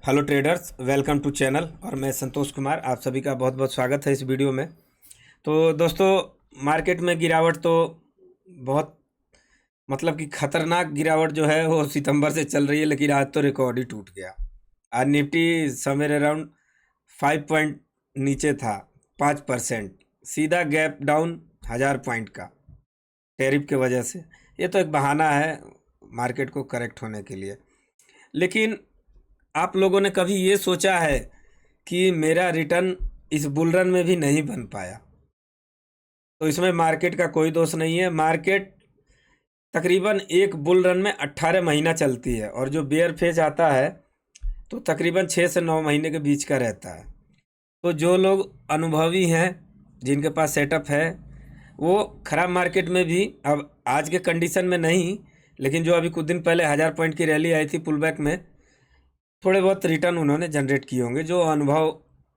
Hello traders, welcome to channel. और मैं संतोष कुमार, आप सभी का बहुत बहुत स्वागत है इस वीडियो में। तो दोस्तों, मार्केट में गिरावट तो बहुत मतलब कि खतरनाक गिरावट जो है वो सितंबर से चल रही है, लेकिन आज तो रिकॉर्ड ही टूट गया। आज निफ्टी समवेयर अराउंड 5 पॉइंट नीचे था, 5%। सीधा गैप डाउन 1000 पॉइंट का, टैरिफ की वजह से। ये तो एक बहाना है मार्केट को करेक्ट होने के लिए। लेकिन आप लोगों ने कभी ये सोचा है कि मेरा रिटर्न इस बुल रन में भी नहीं बन पाया? तो इसमें मार्केट का कोई दोष नहीं है। मार्केट तकरीबन एक बुल रन में 18 महीना चलती है, और जो बेयर फेज आता है तो तकरीबन 6 से 9 महीने के बीच का रहता है। तो जो लोग अनुभवी हैं, जिनके पास सेटअप है, वो खराब मार्केट में भी, अब आज के कंडीशन में नहीं, लेकिन जो अभी कुछ दिन पहले 1000 पॉइंट की रैली आई थी पुल बैक में, थोड़े बहुत रिटर्न उन्होंने जनरेट किए होंगे। जो अनुभव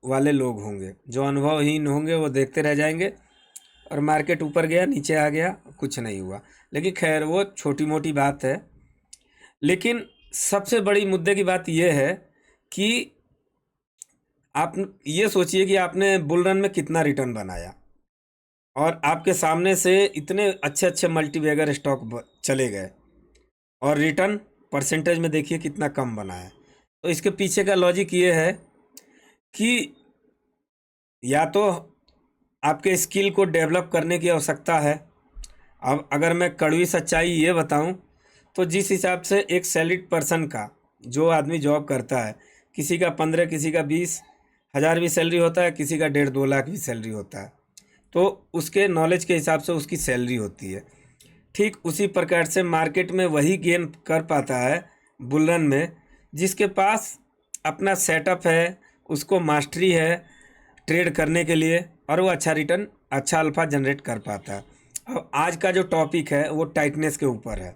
वाले लोग होंगे, जो अनुभवहीन होंगे वो देखते रह जाएंगे, और मार्केट ऊपर गया नीचे आ गया, कुछ नहीं हुआ। लेकिन खैर, वो छोटी मोटी बात है। लेकिन सबसे बड़ी मुद्दे की बात यह है कि आप ये सोचिए कि आपने बुल रन में कितना रिटर्न बनाया, और आपके सामने से इतने अच्छे अच्छे मल्टीबैगर स्टॉक चले गए, और रिटर्न परसेंटेज में देखिए कितना कम बना है। तो इसके पीछे का लॉजिक ये है कि या तो आपके स्किल को डेवलप करने की आवश्यकता है। अब अगर मैं कड़वी सच्चाई ये बताऊं, तो जिस हिसाब से एक सैलरीड पर्सन का, जो आदमी जॉब करता है, किसी का 15, किसी का 20 हज़ार भी सैलरी होता है, किसी का 1.5-2 लाख भी सैलरी होता है, तो उसके नॉलेज के हिसाब से उसकी सैलरी होती है। ठीक उसी प्रकार से मार्केट में वही गेन कर पाता है बुल रन में, जिसके पास अपना सेटअप है, उसको मास्टरी है ट्रेड करने के लिए, और वो अच्छा रिटर्न, अच्छा अल्फा जनरेट कर पाता है। अब आज का जो टॉपिक है वो टाइटनेस के ऊपर है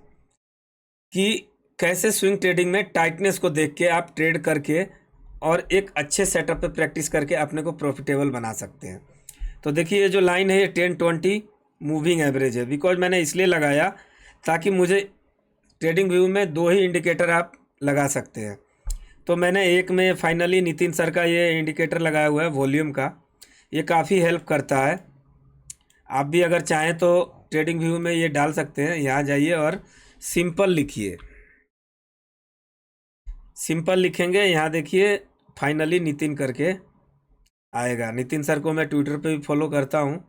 कि कैसे स्विंग ट्रेडिंग में टाइटनेस को देख के आप ट्रेड करके और एक अच्छे सेटअप पे प्रैक्टिस करके अपने को प्रॉफिटेबल बना सकते हैं। तो देखिए, ये जो लाइन है ये 10-20 मूविंग एवरेज है। बिकॉज मैंने इसलिए लगाया ताकि मुझे ट्रेडिंग व्यू में दो ही इंडिकेटर आप लगा सकते हैं। तो मैंने एक में फाइनली नितिन सर का ये इंडिकेटर लगाया हुआ है वॉल्यूम का। ये काफ़ी हेल्प करता है। आप भी अगर चाहें तो ट्रेडिंग व्यू में ये डाल सकते हैं। यहाँ जाइए और सिंपल लिखिए। सिंपल लिखेंगे, यहाँ देखिए फाइनली नितिन करके आएगा। नितिन सर को मैं ट्विटर पे भी फॉलो करता हूँ,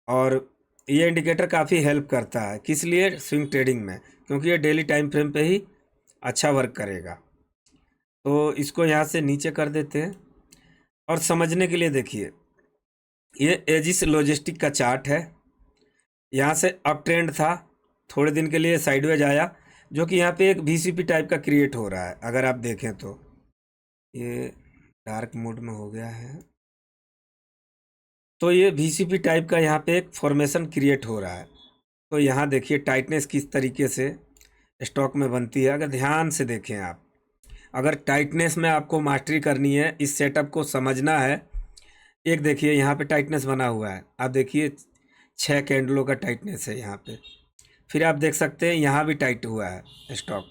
और ये इंडिकेटर काफ़ी हेल्प करता है। किस लिए? स्विंग ट्रेडिंग में, क्योंकि ये डेली टाइम फ्रेम पे ही अच्छा वर्क करेगा। तो इसको यहाँ से नीचे कर देते हैं, और समझने के लिए देखिए, ये एजिस लॉजिस्टिक का चार्ट है। यहाँ से अप ट्रेंड था, थोड़े दिन के लिए साइडवेज आया, जो कि यहाँ पे एक वीसीपी टाइप का क्रिएट हो रहा है। अगर आप देखें तो ये डार्क मोड में हो गया है, तो ये वीसीपी टाइप का यहाँ पे एक फॉर्मेशन क्रिएट हो रहा है। तो यहाँ देखिए टाइटनेस किस तरीके से स्टॉक में बनती है। अगर ध्यान से देखें आप, अगर टाइटनेस में आपको मास्टरी करनी है, इस सेटअप को समझना है, एक देखिए यहाँ पे टाइटनेस बना हुआ है। आप देखिए 6 कैंडलों का टाइटनेस है यहाँ पे। फिर आप देख सकते हैं यहाँ भी टाइट हुआ है स्टॉक।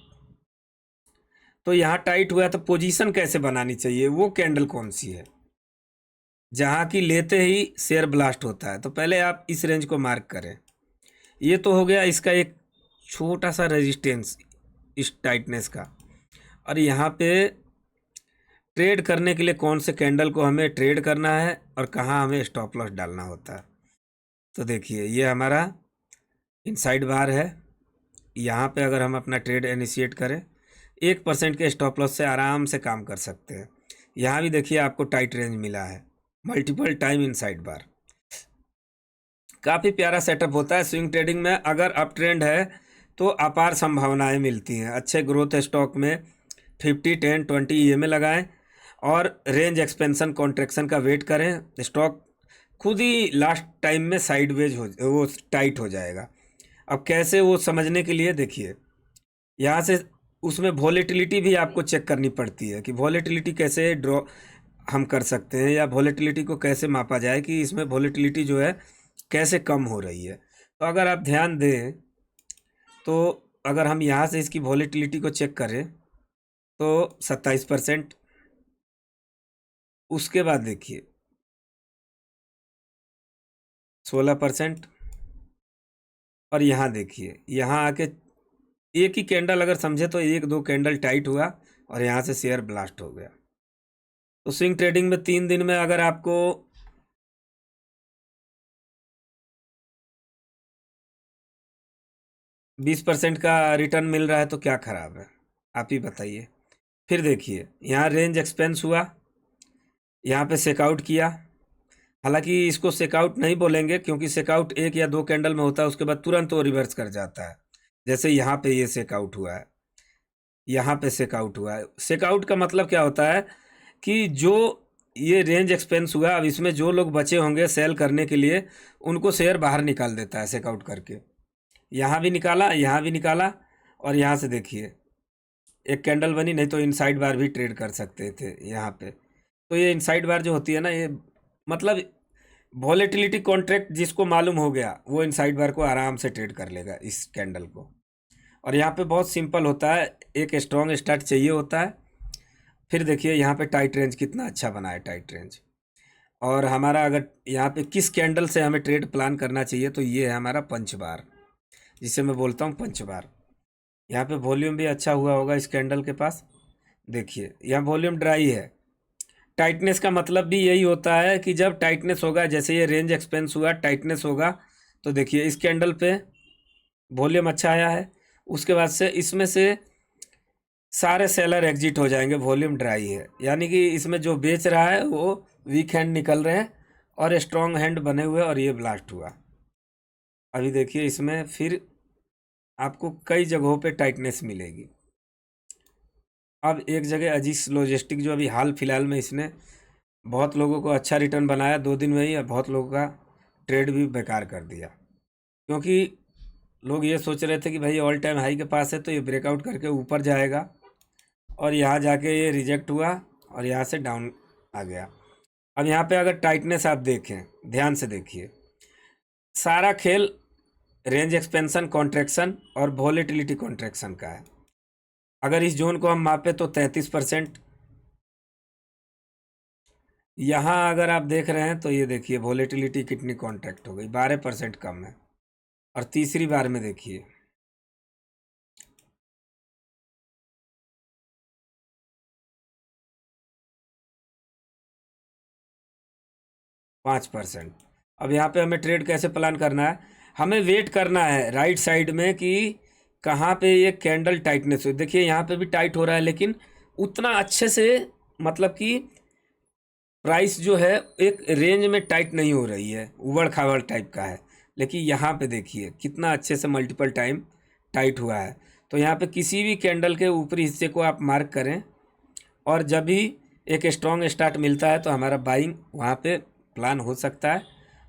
तो यहाँ टाइट हुआ है, तो पोजीशन कैसे बनानी चाहिए, वो कैंडल कौन सी है जहाँ की लेते ही शेयर ब्लास्ट होता है। तो पहले आप इस रेंज को मार्क करें। ये तो हो गया इसका एक छोटा सा रेजिस्टेंस इस टाइटनेस का। और यहाँ पे ट्रेड करने के लिए कौन से कैंडल को हमें ट्रेड करना है और कहाँ हमें स्टॉप लॉस डालना होता है। तो देखिए, ये हमारा इनसाइड बार है। यहाँ पे अगर हम अपना ट्रेड इनिशिएट करें, 1% के स्टॉप लॉस से आराम से काम कर सकते हैं। यहाँ भी देखिए आपको टाइट रेंज मिला है, मल्टीपल टाइम इनसाइड बार। काफ़ी प्यारा सेटअप होता है स्विंग ट्रेडिंग में। अगर अप ट्रेंड है तो अपार संभावनाएं मिलती हैं। अच्छे ग्रोथ स्टॉक में 50, 10, 20 ईएमए लगाएं, और रेंज एक्सपेंशन कॉन्ट्रैक्शन का वेट करें। स्टॉक खुद ही लास्ट टाइम में साइडवेज वो टाइट हो जाएगा। अब कैसे, वो समझने के लिए देखिए, यहाँ से उसमें वॉलेटिलिटी भी आपको चेक करनी पड़ती है कि वॉलेटिलिटी कैसे ड्रॉ हम कर सकते हैं, या वॉलेटिलिटी को कैसे मापा जाए कि इसमें वॉलेटिलिटी जो है कैसे कम हो रही है। तो अगर आप ध्यान दें, तो अगर हम यहाँ से इसकी वॉलेटिलिटी को चेक करें, तो 27%। उसके बाद देखिए 16%। और यहाँ देखिए, यहाँ आके एक ही कैंडल अगर समझे तो एक दो कैंडल टाइट हुआ और यहाँ से शेयर ब्लास्ट हो गया। तो स्विंग ट्रेडिंग में 3 दिन में अगर आपको 20% का रिटर्न मिल रहा है तो क्या खराब है, आप ही बताइए। फिर देखिए यहाँ रेंज एक्सपेंस हुआ, यहाँ पे सेकआउट किया। हालांकि इसको सेकआउट नहीं बोलेंगे क्योंकि सेकआउट एक या दो कैंडल में होता है, उसके बाद तुरंत वो रिवर्स कर जाता है। जैसे यहाँ पे ये सेकआउट हुआ है, यहाँ पे सेकआउट हुआ है। सेकआउट का मतलब क्या होता है कि जो ये रेंज एक्सपेंस हुआ, अब इसमें जो लोग बचे होंगे सेल करने के लिए, उनको शेयर बाहर निकाल देता है सेकआउट करके। यहाँ भी निकाला, यहाँ भी निकाला, और यहाँ से देखिए एक कैंडल बनी, नहीं तो इनसाइड बार भी ट्रेड कर सकते थे यहाँ पे। तो ये इनसाइड बार जो होती है ना, ये मतलब वॉलेटिलिटी कॉन्ट्रैक्ट जिसको मालूम हो गया वो इनसाइड बार को आराम से ट्रेड कर लेगा इस कैंडल को। और यहाँ पे बहुत सिंपल होता है, एक स्ट्रॉन्ग स्टार्ट चाहिए होता है। फिर देखिए यहाँ पे टाइट रेंज कितना अच्छा बना है, टाइट रेंज। और हमारा अगर यहाँ पे किस कैंडल से हमें ट्रेड प्लान करना चाहिए तो ये है हमारा पंच बार, जिसे मैं बोलता हूँ पंच बार। यहाँ पे वॉल्यूम भी अच्छा हुआ होगा इस कैंडल के पास। देखिए यहाँ वॉल्यूम ड्राई है। टाइटनेस का मतलब भी यही होता है कि जब टाइटनेस होगा, जैसे ये रेंज एक्सपेंस हुआ, टाइटनेस होगा, तो देखिए इस कैंडल पे वॉल्यूम अच्छा आया है। उसके बाद से इसमें से सारे सेलर एग्जिट हो जाएंगे, वॉल्यूम ड्राई है, यानी कि इसमें जो बेच रहा है वो वीक हैंड निकल रहे हैं और स्ट्रॉन्ग हैंड बने हुए, और ये ब्लास्ट हुआ। अभी देखिए इसमें फिर आपको कई जगहों पे टाइटनेस मिलेगी। अब एक जगह अजीज लॉजिस्टिक जो अभी हाल फिलहाल में इसने बहुत लोगों को अच्छा रिटर्न बनाया 2 दिन में ही, और बहुत लोगों का ट्रेड भी बेकार कर दिया, क्योंकि लोग ये सोच रहे थे कि भाई ऑल टाइम हाई के पास है तो ये ब्रेकआउट करके ऊपर जाएगा, और यहाँ जाके ये रिजेक्ट हुआ और यहाँ से डाउन आ गया। अब यहाँ पे अगर टाइटनेस आप देखें, ध्यान से देखिए, सारा खेल रेंज एक्सपेंशन कॉन्ट्रैक्शन और वॉलेटिलिटी कॉन्ट्रैक्शन का है। अगर इस जोन को हम मापे तो 33%। यहाँ अगर आप देख रहे हैं तो ये देखिए वॉलेटिलिटी कितनी कॉन्ट्रैक्ट हो गई, 12% कम है। और तीसरी बार में देखिए 5%। अब यहाँ पे हमें ट्रेड कैसे प्लान करना है, हमें वेट करना है राइट साइड में कि कहाँ पे ये कैंडल टाइटनेस हो। देखिए यहाँ पे भी टाइट हो रहा है, लेकिन उतना अच्छे से, मतलब कि प्राइस जो है एक रेंज में टाइट नहीं हो रही है, उबड़ खाबड़ टाइप का है। लेकिन यहाँ पे देखिए कितना अच्छे से मल्टीपल टाइम टाइट हुआ है। तो यहाँ पे किसी भी कैंडल के ऊपरी हिस्से को आप मार्क करें, और जब भी एक स्ट्रॉन्ग स्टार्ट मिलता है तो हमारा बाइंग वहाँ पे प्लान हो सकता है।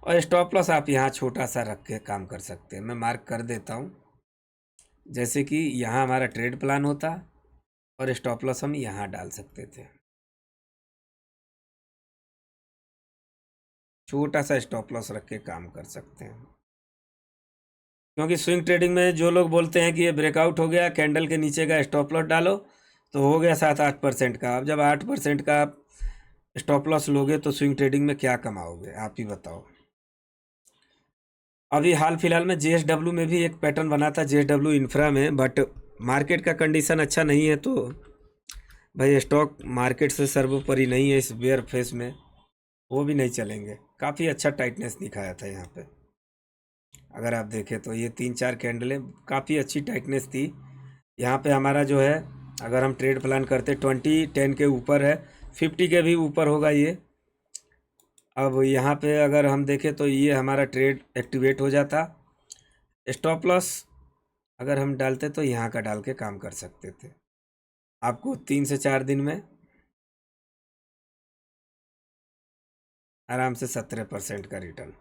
और स्टॉप लॉस आप यहाँ छोटा सा रख के काम कर सकते हैं, मैं मार्क कर देता हूँ। जैसे कि यहाँ हमारा ट्रेड प्लान होता और स्टॉप लॉस हम यहाँ डाल सकते थे, छोटा सा स्टॉप लॉस रख के काम कर सकते हैं। क्योंकि स्विंग ट्रेडिंग में जो लोग बोलते हैं कि ये ब्रेकआउट हो गया, कैंडल के नीचे का स्टॉप लॉस डालो, तो हो गया 7-8% का। अब जब 8% का आप स्टॉप लॉस लोगे तो स्विंग ट्रेडिंग में क्या कमाओगे, आप ही बताओ। अभी हाल फिलहाल में JSW में भी एक पैटर्न बना था, JSW इंफ्रा में, बट मार्केट का कंडीशन अच्छा नहीं है, तो भाई स्टॉक मार्केट से सर्वोपरि नहीं है इस बेयर फेस में, वो भी नहीं चलेंगे। काफ़ी अच्छा टाइटनेस दिखाया था यहाँ पे, अगर आप देखें तो ये 3-4 कैंडलें काफ़ी अच्छी टाइटनेस थी। यहाँ पे हमारा जो है, अगर हम ट्रेड प्लान करते 20-10 के ऊपर है, 50 के भी ऊपर होगा ये। अब यहाँ पे अगर हम देखें तो ये हमारा ट्रेड एक्टिवेट हो जाता। स्टॉप लॉस अगर हम डालते तो यहाँ का डाल के काम कर सकते थे। आपको 3 से 4 दिन में आराम से 17% का रिटर्न।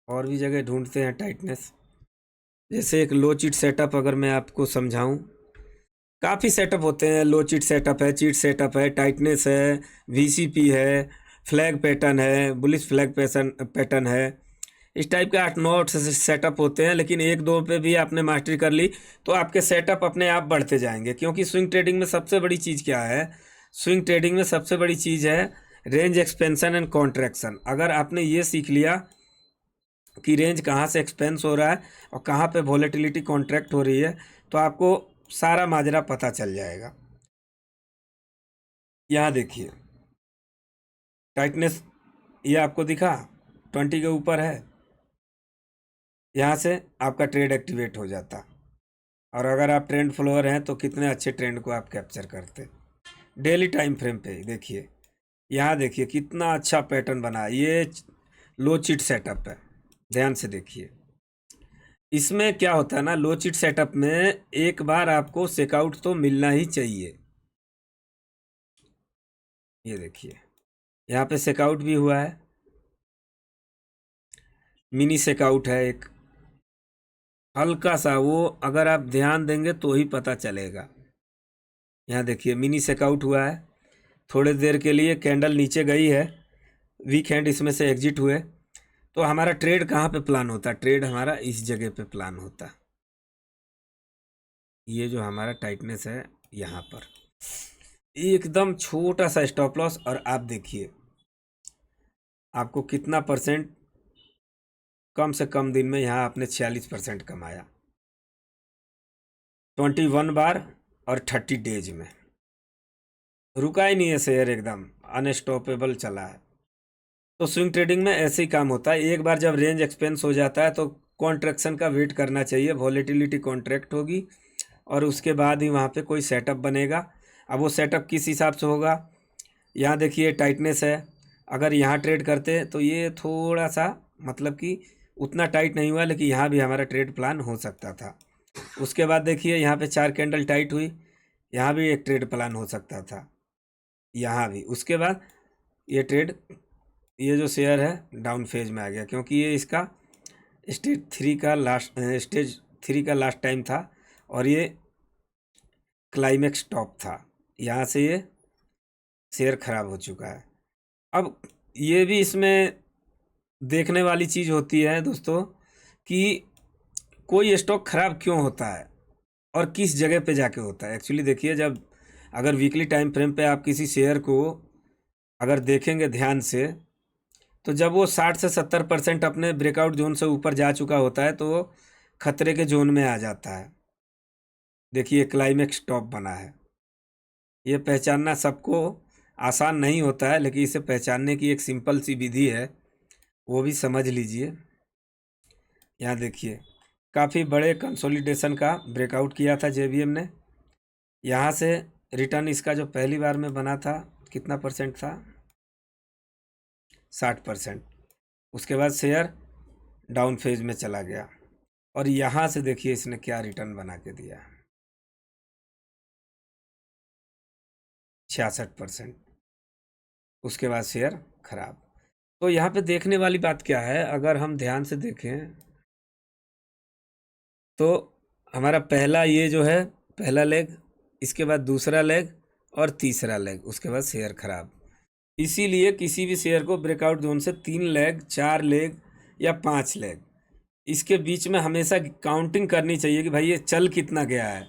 और भी जगह ढूंढते हैं टाइटनेस, जैसे एक लो चिट सेटअप अगर मैं आपको समझाऊं, काफ़ी सेटअप होते हैं। लो चिट सेटअप है, चिट सेटअप है, टाइटनेस है, VCP है, फ्लैग पैटर्न है, बुलिश फ्लैग पैटर्न है। इस टाइप के 8-9 सेटअप होते हैं, लेकिन 1-2 पे भी आपने मास्टरी कर ली तो आपके सेटअप अपने आप बढ़ते जाएंगे। क्योंकि स्विंग ट्रेडिंग में सबसे बड़ी चीज़ क्या है? स्विंग ट्रेडिंग में सबसे बड़ी चीज़ है रेंज एक्सपेंशन एंड कॉन्ट्रैक्शन। अगर आपने ये सीख लिया कि रेंज कहाँ से एक्सपेंस हो रहा है और कहाँ पे वॉलेटिलिटी कॉन्ट्रैक्ट हो रही है, तो आपको सारा माजरा पता चल जाएगा। यहाँ देखिए टाइटनेस, ये आपको दिखा 20 के ऊपर है, यहाँ से आपका ट्रेड एक्टिवेट हो जाता। और अगर आप ट्रेंड फॉलोअर हैं तो कितने अच्छे ट्रेंड को आप कैप्चर करते। डेली टाइम फ्रेम पे देखिए, यहाँ देखिए कितना अच्छा पैटर्न बना है। ये लो चिट सेटअप है, ध्यान से देखिए। इसमें क्या होता है ना, लो चिट सेटअप में एक बार आपको चेकआउट तो मिलना ही चाहिए। ये देखिए यहाँ पे चेकआउट भी हुआ है, मिनी चेकआउट है एक हल्का सा, वो अगर आप ध्यान देंगे तो ही पता चलेगा। यहाँ देखिए मिनी चेकआउट हुआ है, थोड़ी देर के लिए कैंडल नीचे गई है, वीक हैंड इसमें से एग्जिट हुए। तो हमारा ट्रेड कहाँ पे प्लान होता है? ट्रेड हमारा इस जगह पे प्लान होता है। ये जो हमारा टाइटनेस है यहाँ पर एकदम छोटा सा स्टॉप लॉस, और आप देखिए आपको कितना परसेंट कम से कम दिन में यहाँ आपने 46% कमाया, 21 बार और 30 डेज में। रुका ही नहीं है शेयर, एकदम अनस्टॉपेबल चला है। तो स्विंग ट्रेडिंग में ऐसे ही काम होता है। एक बार जब रेंज एक्सपेंस हो जाता है तो कॉन्ट्रैक्शन का वेट करना चाहिए, वॉलेटिलिटी कॉन्ट्रैक्ट होगी और उसके बाद ही वहाँ पे कोई सेटअप बनेगा। अब वो सेटअप किस हिसाब से होगा? यहाँ देखिए टाइटनेस है, अगर यहाँ ट्रेड करते तो ये थोड़ा सा मतलब कि उतना टाइट नहीं हुआ, लेकिन यहाँ भी हमारा ट्रेड प्लान हो सकता था। उसके बाद देखिए यहाँ पे 4 कैंडल टाइट हुई, यहाँ भी एक ट्रेड प्लान हो सकता था, यहाँ भी। उसके बाद ये ट्रेड, ये जो शेयर है डाउन फेज में आ गया, क्योंकि ये इसका स्टेज 3 का लास्ट टाइम था और ये क्लाइमेक्स टॉप था। यहाँ से ये शेयर खराब हो चुका है। अब ये भी इसमें देखने वाली चीज़ होती है दोस्तों कि कोई स्टॉक खराब क्यों होता है और किस जगह पे जाके होता है। एक्चुअली देखिए, जब अगर वीकली टाइम फ्रेम पे आप किसी शेयर को अगर देखेंगे ध्यान से, तो जब वो 60 से 70% अपने ब्रेकआउट जोन से ऊपर जा चुका होता है तो वो खतरे के जोन में आ जाता है। देखिए क्लाइमेक्स टॉप बना है। ये पहचानना सबको आसान नहीं होता है, लेकिन इसे पहचानने की एक सिंपल सी विधि है, वो भी समझ लीजिए। यहाँ देखिए काफ़ी बड़े कंसोलिडेशन का ब्रेकआउट किया था जेबीएम ने। यहाँ से रिटर्न इसका जो पहली बार में बना था कितना परसेंट था? 60%। उसके बाद शेयर डाउन फेज में चला गया और यहाँ से देखिए इसने क्या रिटर्न बना के दिया, 66%। उसके बाद शेयर खराब। तो यहाँ पे देखने वाली बात क्या है, अगर हम ध्यान से देखें तो हमारा पहला ये जो है पहला लेग, इसके बाद दूसरा लेग और तीसरा लेग, उसके बाद शेयर खराब। इसीलिए किसी भी शेयर को ब्रेकआउट जोन से 3 लेग, 4 लेग या 5 लेग, इसके बीच में हमेशा काउंटिंग करनी चाहिए कि भाई ये चल कितना गया है।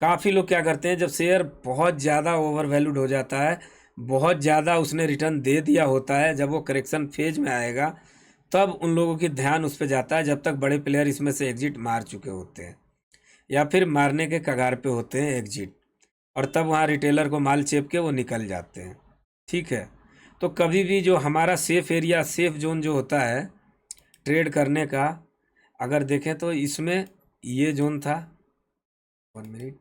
काफ़ी लोग क्या करते हैं, जब शेयर बहुत ज़्यादा ओवर वैल्यूड हो जाता है, बहुत ज़्यादा उसने रिटर्न दे दिया होता है, जब वो करेक्शन फेज में आएगा तब उन लोगों की ध्यान उस पर जाता है, जब तक बड़े प्लेयर इसमें से एग्जिट मार चुके होते हैं या फिर मारने के कगार पे होते हैं एग्जिट, और तब वहाँ रिटेलर को माल चेप के वो निकल जाते हैं। ठीक है, तो कभी भी जो हमारा सेफ एरिया, सेफ जोन जो होता है ट्रेड करने का, अगर देखें तो इसमें ये जोन था, 1 मिनट,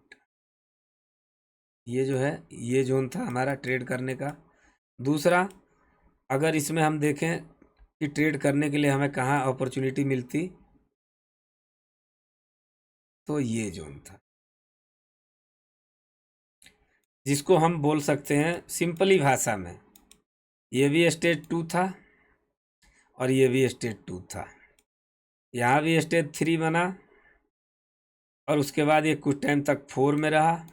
ये जो है ये जोन था हमारा ट्रेड करने का। दूसरा, अगर इसमें हम देखें कि ट्रेड करने के लिए हमें कहाँ अपॉर्चुनिटी मिलती, तो ये जोन था, जिसको हम बोल सकते हैं सिंपली भाषा में, ये भी स्टेज 2 था और ये भी स्टेज 2 था। यहाँ भी स्टेज 3 बना और उसके बाद ये कुछ टाइम तक 4 में रहा।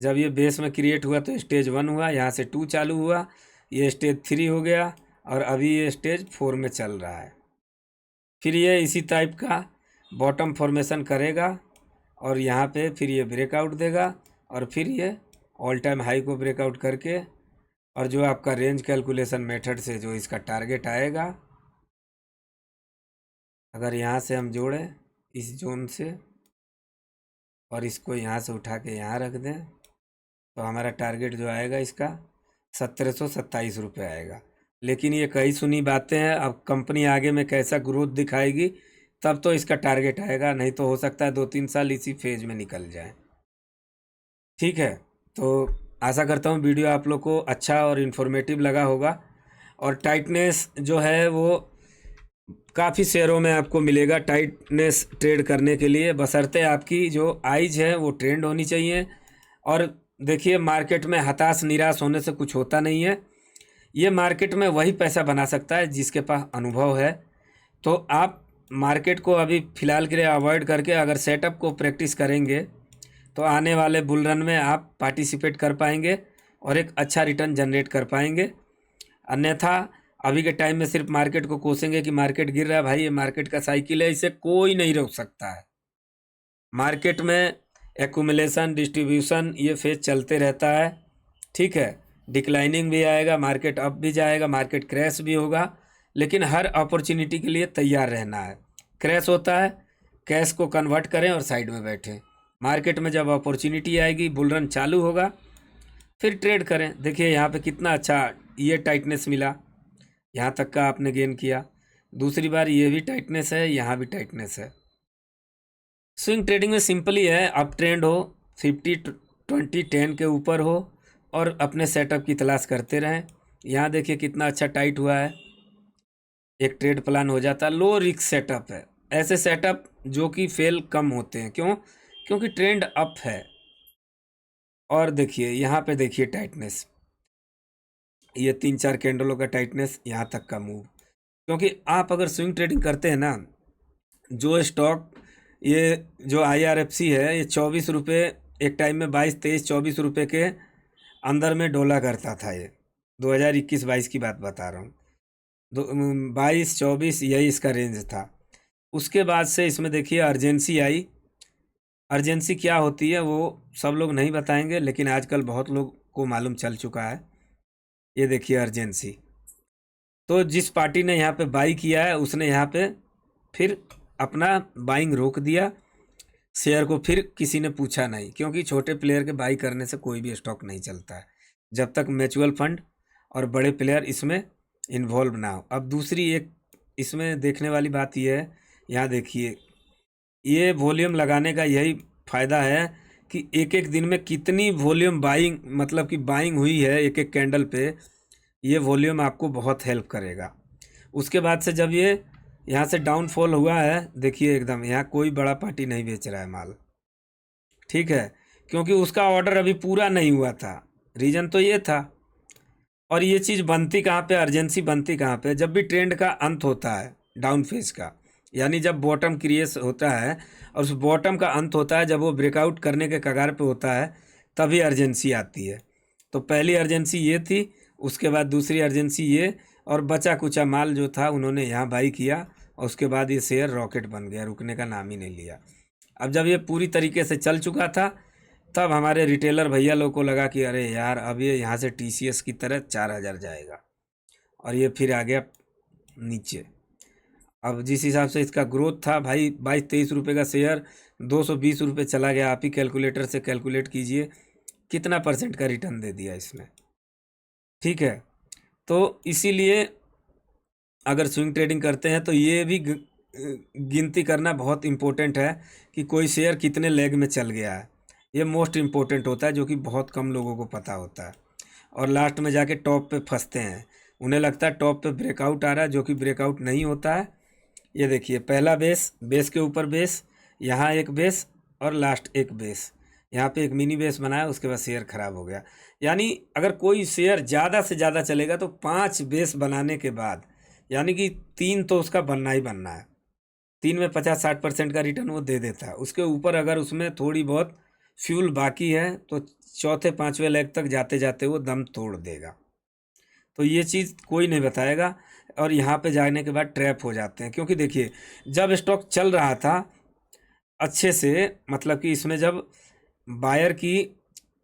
जब ये बेस में क्रिएट हुआ तो स्टेज 1 हुआ, यहाँ से 2 चालू हुआ, ये स्टेज 3 हो गया और अभी ये स्टेज 4 में चल रहा है। फिर ये इसी टाइप का बॉटम फॉर्मेशन करेगा और यहाँ पे फिर ये ब्रेकआउट देगा और फिर ये ऑल टाइम हाई को ब्रेकआउट करके और जो आपका रेंज कैलकुलेशन मेथड से जो इसका टारगेट आएगा, अगर यहाँ से हम जोड़ें इस जोन से और इसको यहाँ से उठा के यहाँ रख दें तो हमारा टारगेट जो आएगा इसका 1727 रुपये आएगा। लेकिन ये कई सुनी बातें हैं, अब कंपनी आगे में कैसा ग्रोथ दिखाएगी तब तो इसका टारगेट आएगा, नहीं तो हो सकता है 2-3 साल इसी फेज में निकल जाए। ठीक है, तो आशा करता हूँ वीडियो आप लोग को अच्छा और इन्फॉर्मेटिव लगा होगा। और टाइटनेस जो है वो काफ़ी शेयरों में आपको मिलेगा टाइटनेस ट्रेड करने के लिए, बशर्ते आपकी जो आइज है वो ट्रेंड होनी चाहिए। और देखिए, मार्केट में हताश निराश होने से कुछ होता नहीं है। ये मार्केट में वही पैसा बना सकता है जिसके पास अनुभव है। तो आप मार्केट को अभी फ़िलहाल के लिए अवॉइड करके अगर सेटअप को प्रैक्टिस करेंगे तो आने वाले बुल रन में आप पार्टिसिपेट कर पाएंगे और एक अच्छा रिटर्न जनरेट कर पाएंगे। अन्यथा अभी के टाइम में सिर्फ मार्केट को कोसेंगे कि मार्केट गिर रहा है, भाई ये मार्केट का साइकिल है, इसे कोई नहीं रोक सकता है। मार्केट में एक्यूमुलेशन डिस्ट्रीब्यूशन ये फेज चलते रहता है। ठीक है, डिक्लाइनिंग भी आएगा, मार्केट अप भी जाएगा, मार्केट क्रैश भी होगा, लेकिन हर अपॉर्चुनिटी के लिए तैयार रहना है। क्रैश होता है, कैश को कन्वर्ट करें और साइड में बैठें। मार्केट में जब अपॉर्चुनिटी आएगी, बुल रन चालू होगा, फिर ट्रेड करें। देखिए यहाँ पे कितना अच्छा ये टाइटनेस मिला, यहाँ तक का आपने गेन किया। दूसरी बार ये भी टाइटनेस है, यहाँ भी टाइटनेस है। स्विंग ट्रेडिंग में सिंपल ही है, अप ट्रेंड हो, 50-20-10 के ऊपर हो और अपने सेटअप की तलाश करते रहें। यहाँ देखिए कितना अच्छा टाइट हुआ है, एक ट्रेड प्लान हो जाता है। लो रिस्क सेटअप है, ऐसे सेटअप जो कि फेल कम होते हैं। क्यों? क्योंकि ट्रेंड अप है। और देखिए यहाँ पे देखिए टाइटनेस, ये 3-4 कैंडलों का टाइटनेस, यहाँ तक का मूव। क्योंकि आप अगर स्विंग ट्रेडिंग करते हैं ना, जो स्टॉक ये जो IRFC है, ये 24 रुपये एक टाइम में 22-23-24 रुपये के अंदर में डोला करता था। ये 2021-22 की बात बता रहा हूँ। 22-24 यही इसका रेंज था। उसके बाद से इसमें देखिए अर्जेंसी आई। अर्जेंसी क्या होती है वो सब लोग नहीं बताएंगे, लेकिन आजकल बहुत लोग को मालूम चल चुका है। ये देखिए अर्जेंसी, तो जिस पार्टी ने यहाँ पे बाई किया है उसने यहाँ पे फिर अपना बाइंग रोक दिया, शेयर को फिर किसी ने पूछा नहीं, क्योंकि छोटे प्लेयर के बाई करने से कोई भी स्टॉक नहीं चलता है जब तक म्यूचुअल फंड और बड़े प्लेयर इसमें इन्वॉल्व ना हो। अब दूसरी एक इसमें देखने वाली बात यह है, यहाँ देखिए ये वॉल्यूम लगाने का यही फ़ायदा है कि एक एक दिन में कितनी वॉल्यूम बाइंग, मतलब कि बाइंग हुई है एक एक कैंडल पे, ये वॉल्यूम आपको बहुत हेल्प करेगा। उसके बाद से जब ये यहाँ से डाउनफॉल हुआ है, देखिए एकदम यहाँ कोई बड़ा पार्टी नहीं बेच रहा है माल। ठीक है, क्योंकि उसका ऑर्डर अभी पूरा नहीं हुआ था, रीज़न तो ये था। और ये चीज़ बनती कहाँ पे, अर्जेंसी बनती कहाँ पे, जब भी ट्रेंड का अंत होता है डाउन फेज का, यानी जब बॉटम क्रिएट होता है और उस बॉटम का अंत होता है, जब वो ब्रेकआउट करने के कगार पे होता है, तभी अर्जेंसी आती है। तो पहली अर्जेंसी ये थी, उसके बाद दूसरी अर्जेंसी ये, और बचा कुचा माल जो था उन्होंने यहाँ बाई किया और उसके बाद ये शेयर रॉकेट बन गया, रुकने का नाम ही नहीं लिया। अब जब ये पूरी तरीके से चल चुका था, तब हमारे रिटेलर भैया लोग को लगा कि अरे यार अब ये यहाँ से TCS की तरह 4000 जाएगा, और ये फिर आ गया नीचे। अब जिस हिसाब से इसका ग्रोथ था भाई, 22-23 रुपये का शेयर 220 रुपये चला गया। आप ही कैलकुलेटर से कैलकुलेट कीजिए कितना % का रिटर्न दे दिया इसने। ठीक है, तो इसीलिए अगर स्विंग ट्रेडिंग करते हैं तो ये भी गिनती करना बहुत इम्पोर्टेंट है कि कोई शेयर कितने लेग में चल गया है। ये मोस्ट इम्पोर्टेंट होता है, जो कि बहुत कम लोगों को पता होता है, और लास्ट में जाके टॉप पे फंसते हैं। उन्हें लगता है टॉप पे ब्रेकआउट आ रहा है, जो कि ब्रेकआउट नहीं होता है। ये देखिए पहला बेस, बेस के ऊपर बेस, यहाँ एक बेस और लास्ट एक बेस, यहाँ पे एक मिनी बेस बनाया, उसके बाद शेयर ख़राब हो गया। यानी अगर कोई शेयर ज़्यादा से ज़्यादा चलेगा तो 5 बेस बनाने के बाद, यानी कि 3 तो उसका बनना ही बनना है। 3 में 50-60% का रिटर्न वो दे देता है। उसके ऊपर अगर उसमें थोड़ी बहुत फ्यूल बाकी है तो चौथे 5वें लेग तक जाते जाते वो दम तोड़ देगा। तो ये चीज़ कोई नहीं बताएगा, और यहाँ पे जाने के बाद ट्रैप हो जाते हैं। क्योंकि देखिए, जब स्टॉक चल रहा था अच्छे से, मतलब कि इसमें जब बायर की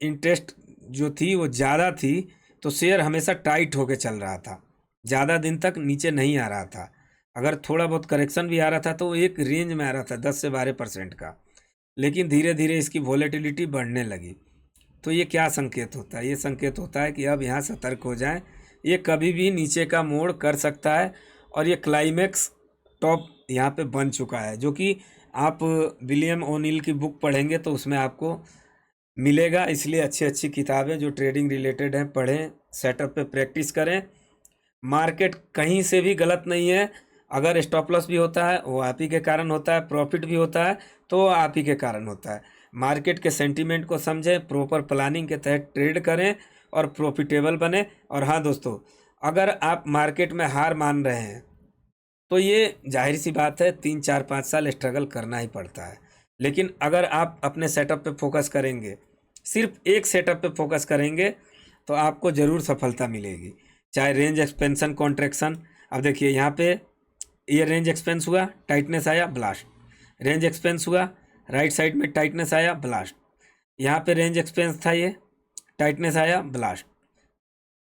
इंटरेस्ट जो थी वो ज़्यादा थी, तो शेयर हमेशा टाइट होके चल रहा था, ज़्यादा दिन तक नीचे नहीं आ रहा था। अगर थोड़ा बहुत करेक्शन भी आ रहा था तो वो एक रेंज में आ रहा था 10 से 12% का। लेकिन धीरे धीरे इसकी वॉलेटिलिटी बढ़ने लगी। तो ये क्या संकेत होता है? ये संकेत होता है कि अब यहाँ सतर्क हो जाएं, ये कभी भी नीचे का मोड़ कर सकता है। और ये क्लाइमेक्स टॉप यहाँ पे बन चुका है, जो कि आप विलियम ओनील की बुक पढ़ेंगे तो उसमें आपको मिलेगा। इसलिए अच्छी अच्छी किताबें जो ट्रेडिंग रिलेटेड हैं पढ़ें, सेटअप पे प्रैक्टिस करें। मार्केट कहीं से भी गलत नहीं है। अगर स्टॉप लॉस भी होता है वो आप ही के कारण होता है, प्रॉफिट भी होता है तो वो आप ही के कारण होता है। मार्केट के सेंटीमेंट को समझें, प्रॉपर प्लानिंग के तहत ट्रेड करें और प्रॉफिटेबल बने। और हाँ दोस्तों, अगर आप मार्केट में हार मान रहे हैं तो ये जाहिर सी बात है, 3 4 5 साल स्ट्रगल करना ही पड़ता है। लेकिन अगर आप अपने सेटअप पे फोकस करेंगे, सिर्फ एक सेटअप पे फोकस करेंगे, तो आपको ज़रूर सफलता मिलेगी। चाहे रेंज एक्सपेंशन कॉन्ट्रैक्शन, अब देखिए यहाँ पे ये रेंज एक्सपेंस हुआ, टाइटनेस आया, ब्लास्ट। रेंज एक्सपेंस हुआ, राइट साइड में टाइटनेस आया, ब्लास्ट। यहाँ पे रेंज एक्सपेंस था, ये टाइटनेस आया, ब्लास्ट।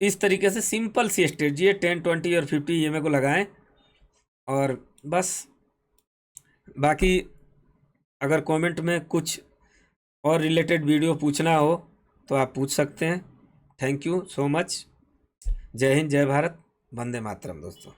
इस तरीके से सिंपल सी स्ट्रेटजी है, 10 20 और 50 EMA को लगाएं और बस। बाकी अगर कमेंट में कुछ और रिलेटेड वीडियो पूछना हो तो आप पूछ सकते हैं। Thank you so much. जय हिंद, जय भारत, वंदे मातरम दोस्तों।